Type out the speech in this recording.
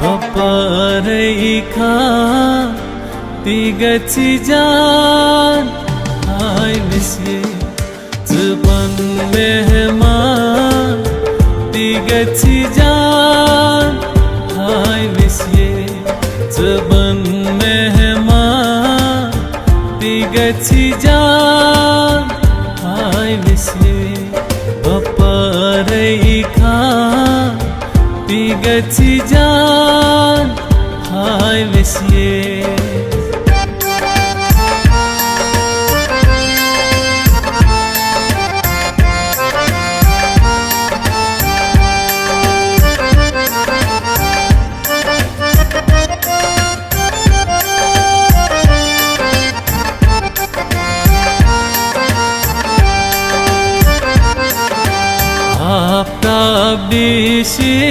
बपरैखा तिगछि जान I miss you जुबान मेहमान तिगछि जान I miss you जुबान मेहमान तिगछि जान I miss you बपरैखा तिगछि जान I miss you आफ्ताब दिशे